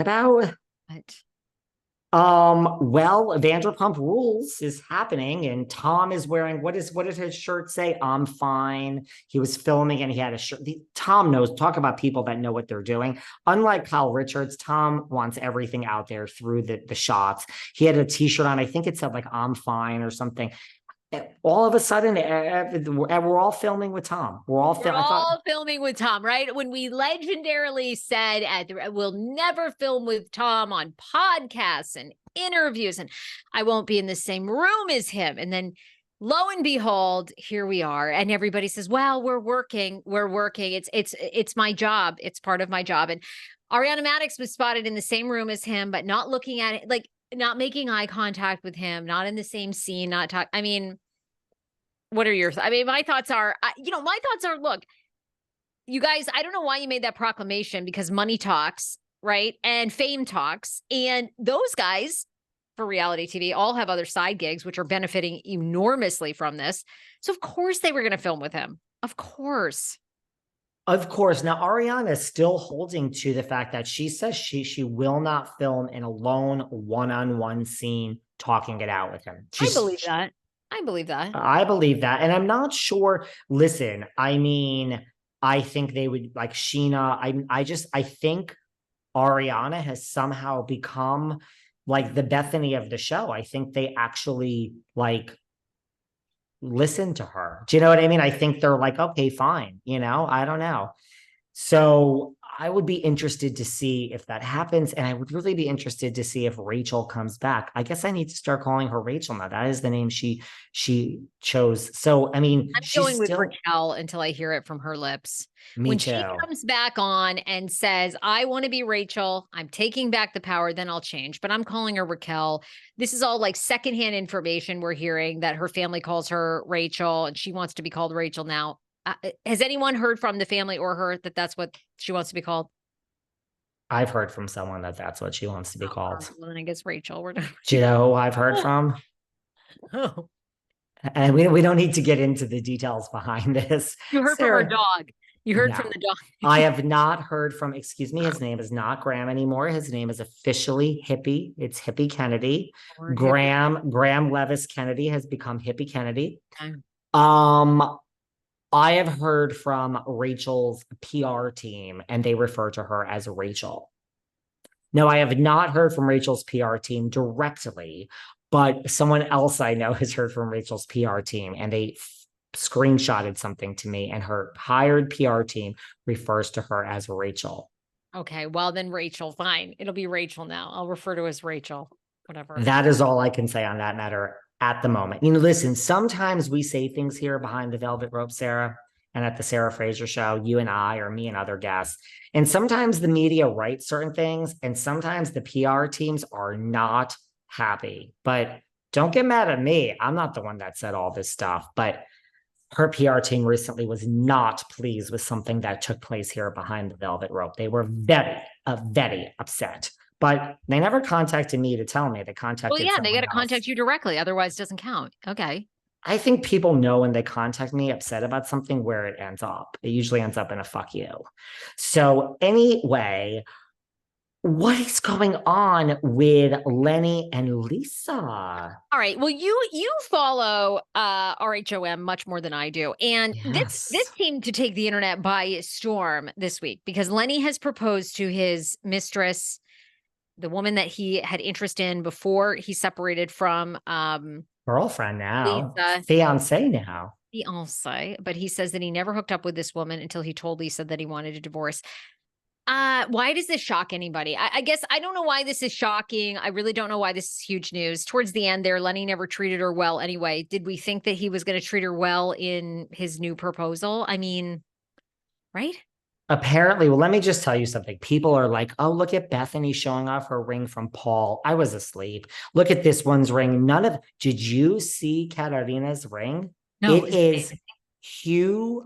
About But well, Vanderpump Rules is happening, and Tom is wearing what did his shirt say? I'm fine. He was filming and he had a shirt. Tom knows, talk about people that know what they're doing. Unlike Kyle Richards, Tom wants everything out there through the shots. He had a t-shirt on, I think it said like I'm fine or something. All of a sudden, we're all filming with Tom. we're all filming with Tom, right? When we legendarily said we'll never film with Tom on podcasts and interviews, and I won't be in the same room as him. And then lo and behold, here we are. And everybody says, well, we're working. It's my job. It's part of my job. And Ariana Madix was spotted in the same room as him, but not looking at it, like not making eye contact with him, not in the same scene, not talk. I mean, what are your, I mean, my thoughts are, look, you guys, I don't know why you made that proclamation, because money talks, right? And fame talks. And those guys for reality TV all have other side gigs, which are benefiting enormously from this. So of course they were going to film with him. Of course. Of course. Now, Ariana is still holding to the fact that she says she will not film an alone one-on-one scene talking it out with him. I believe that. I believe that. I believe that. And I'm not sure. Listen, I mean, I think they would like Sheena. I think Ariana has somehow become like the Bethenny of the show. I think they actually like listen to her. Do you know what I mean? I think they're like, okay, fine. I don't know. So I would be interested to see if that happens. And I would really be interested to see if Rachel comes back. I guess I need to start calling her Rachel now. That is the name she chose. So, I mean, I'm going with Raquel until I hear it from her lips. When she comes back on and says, I want to be Rachel, I'm taking back the power, then I'll change. But I'm calling her Raquel. This is all like secondhand information we're hearing, that her family calls her Rachel and she wants to be called Rachel now. Has anyone heard from the family or her that that's what she wants to be called? I've heard from someone that that's what she wants to be called. Well, then I guess Rachel. We're done. Do you know who I've heard from? Oh. And we don't need to get into the details behind this. You heard from her dog. You heard from the dog. I have not heard from, excuse me, his name is not Graham anymore. His name is officially Hippie. It's Hippie Kennedy. Graham Levis Kennedy has become Hippie Kennedy. Okay. I have heard from Rachel's PR team, and they refer to her as Rachel. No, I have not heard from Rachel's PR team directly, but someone else I know has heard from Rachel's PR team, and they screenshotted something to me, and her hired PR team refers to her as Rachel. Okay, well then Rachel, fine. It'll be Rachel now. I'll refer to as Rachel, whatever. That is all I can say on that matter at the moment. Listen, sometimes we say things here behind the velvet rope, Sarah, and at the Sarah Fraser show, you and I, or me and other guests. And sometimes the media writes certain things, and sometimes the PR teams are not happy. But don't get mad at me. I'm not the one that said all this stuff. But her PR team recently was not pleased with something that took place here behind the velvet rope. They were very upset. But they never contacted me to tell me. They contacted Well, yeah, they got to contact you directly. Otherwise, it doesn't count. Okay. I think people know when they contact me upset about something where it ends up. It usually ends up in a fuck you. So anyway, what is going on with Lenny and Lisa? All right. Well, you follow RHOM much more than I do. And this seemed to take the internet by storm this week, because Lenny has proposed to his mistress, the woman that he had interest in before he separated from girlfriend now, fiance now. Fiance, but he says that he never hooked up with this woman until he told Lisa that he wanted a divorce. Why does this shock anybody? I guess I don't know why this is shocking. I really don't know why this is huge news. Towards the end there, Lenny never treated her well anyway. Did we think that he was going to treat her well in his new proposal? I mean, right? Apparently, well, let me just tell you something. People are like, oh, look at Bethenny showing off her ring from Paul. I was asleep. Look at this one's ring. Did you see Katarina's ring? No, it is huge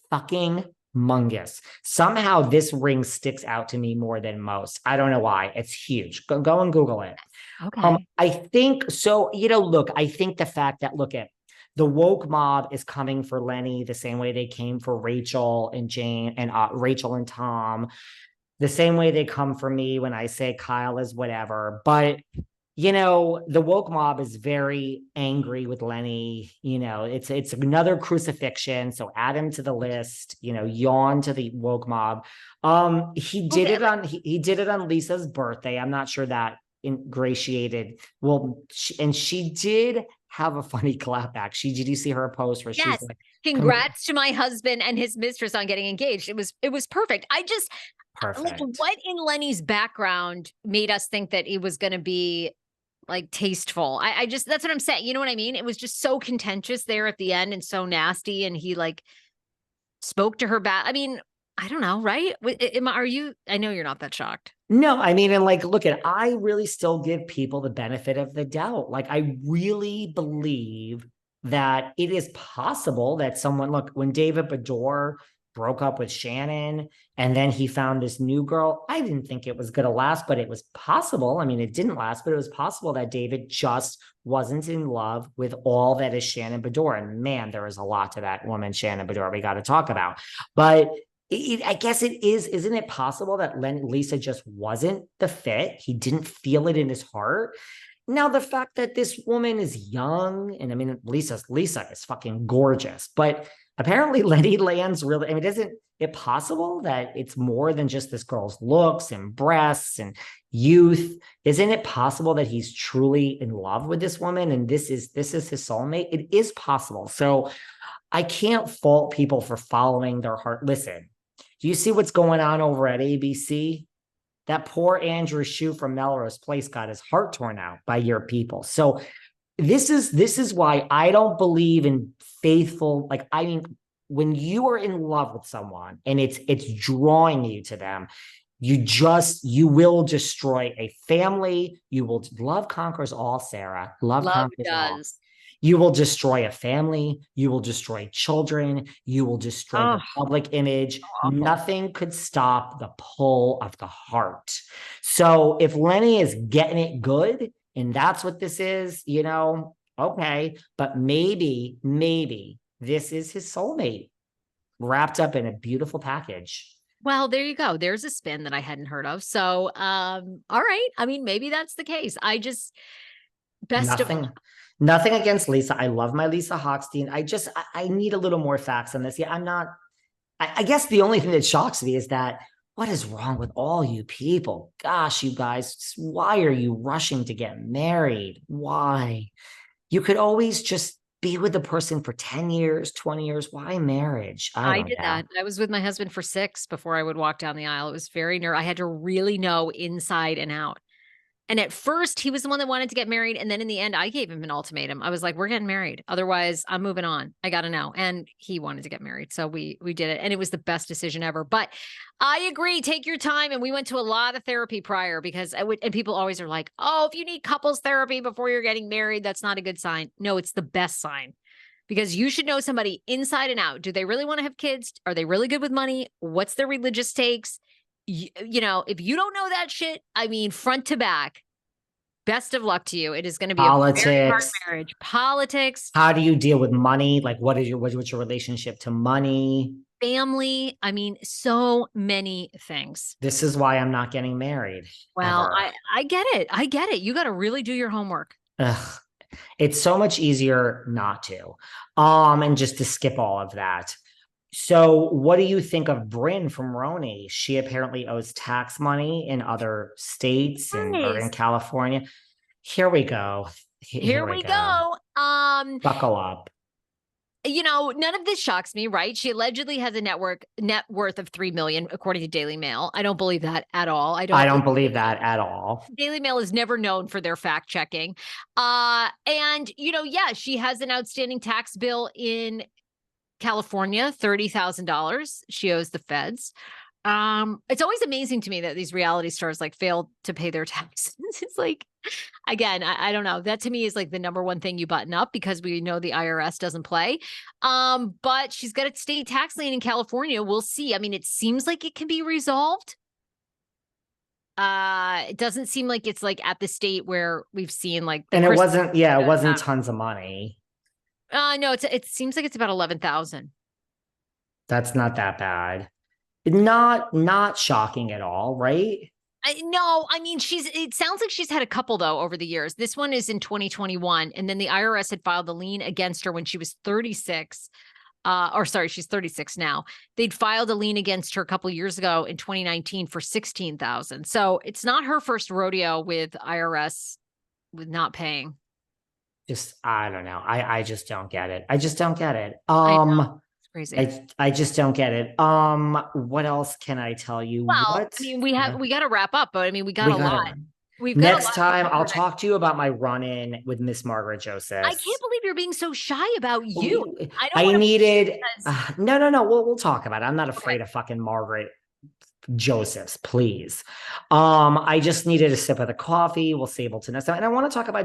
fucking humongous. Somehow this ring sticks out to me more than most. I don't know why. It's huge. Go and Google it. Okay. I think so. Look, I think the fact that, look at, the woke mob is coming for Lenny the same way they came for Rachel and Jane and Rachel and Tom. the same way they come for me when I say Kyle is whatever. But you know, the woke mob is very angry with Lenny. You know, it's another crucifixion. So add him to the list, you know, yawn to the woke mob. He did it on he did it on Lisa's birthday. I'm not sure that ingratiated. Well, and she did have a funny clapback. Did you see her post where she's like, congrats to my husband and his mistress on getting engaged. It was perfect. I just perfect. like, what in Lenny's background made us think that he was going to be like tasteful? I just, that's what I'm saying. You know what I mean? It was just so contentious there at the end and so nasty. And he like spoke to her back. I mean, I don't know, right? Are you, I know you're not that shocked. No, I mean, and like, look I really still give people the benefit of the doubt. Like, I really believe that it is possible that someone, look, when David Bador broke up with Shannon and then he found this new girl, I didn't think it was going to last, but it was possible. I mean, it didn't last, but it was possible that David just wasn't in love with all that is Shannon Bador. And man, there is a lot to that woman, Shannon Bador, we got to talk about. But I guess it is, isn't it possible that Lisa just wasn't the fit? He didn't feel it in his heart. Now, the fact that this woman is young, and I mean, Lisa is fucking gorgeous, but apparently Lenny lands really, I mean, isn't it possible that it's more than just this girl's looks and breasts and youth? Isn't it possible that he's truly in love with this woman and this is his soulmate? It is possible. So I can't fault people for following their heart. Listen, do you see what's going on over at ABC? That poor Andrew Shue from Melrose Place got his heart torn out by your people. So this is why I don't believe in faithful, like, I mean, when you are in love with someone and it's drawing you to them, you will destroy a family. You will, love conquers all, Sarah. Love conquers all. You will destroy a family. You will destroy children. You will destroy the public image. Nothing could stop the pull of the heart. So if Lenny is getting it good, and that's what this is, you know, okay, but maybe this is his soulmate wrapped up in a beautiful package. Well, there you go. There's a spin that I hadn't heard of. So, all right. I mean, maybe that's the case. I just, Nothing against Lisa. I love my Lisa Hochstein. I need a little more facts on this. Yeah, I guess the only thing that shocks me is that what is wrong with all you people? Gosh, you guys, why are you rushing to get married? Why? You could always just be with the person for 10 years, 20 years. Why marriage? I did that. I was with my husband for 6 before I would walk down the aisle. It was very nerve. I had to really know inside and out. And at first he was the one that wanted to get married. And then in the end, I gave him an ultimatum. I was like, we're getting married. Otherwise I'm moving on. I got to know. And he wanted to get married. So we did it. And it was the best decision ever. But I agree. Take your time. And we went to a lot of therapy prior because and people always are like, oh, if you need couples therapy before you're getting married, that's not a good sign. No, it's the best sign. Because you should know somebody inside and out. Do they really want to have kids? Are they really good with money? What's their religious takes? You know, if you don't know that shit, I mean, front to back, best of luck to you. It is going to be a very hard marriage. Politics. How do you deal with money? Like, what's your relationship to money? Family. I mean, so many things. This is why I'm not getting married. Well, I get it. I get it. You got to really do your homework. Ugh. It's so much easier not to, and just to skip all of that. So what do you think of Brynn from RHONY? She apparently owes tax money in other states or in California. Here we go. Here we go. Buckle up. You know, none of this shocks me, right? She allegedly has a net worth of $3 million, according to Daily Mail. I don't believe that at all. I don't believe that at all. Daily Mail is never known for their fact checking. And you know, yeah, she has an outstanding tax bill in California, $30,000 she owes the feds. It's always amazing to me that these reality stars like fail to pay their taxes. It's like, again, I don't know. That to me is like the number one thing you button up because we know the IRS doesn't play. But she's got a state tax lien in California. We'll see. I mean, it seems like it can be resolved. It doesn't seem like it's like at the state where we've seen like, and it wasn't tons of money. No, it seems like it's about 11,000. That's not that bad. Not shocking at all, right? No, I mean, it sounds like she's had a couple though over the years. This one is in 2021. And then the IRS had filed a lien against her when she was 36. Or sorry, she's 36 now. They'd filed a lien against her a couple years ago in 2019 for 16,000. So it's not her first rodeo with IRS with not paying. Just, I don't know. I just don't get it. I just don't get it. I know. It's crazy. I just don't get it. What else can I tell you? Well, What? I mean, we got to wrap up, but I mean, we got We a gotta lot. run. We've got a Next lot time, I'll talk to you about my run-in with Miss Margaret Joseph. I can't believe you're being so shy about you. I don't I want to needed. because No. We'll talk about it. I'm not afraid okay. of fucking Margaret Josephs, please. I just needed a sip of the coffee. We'll save it to next time. And I want to talk about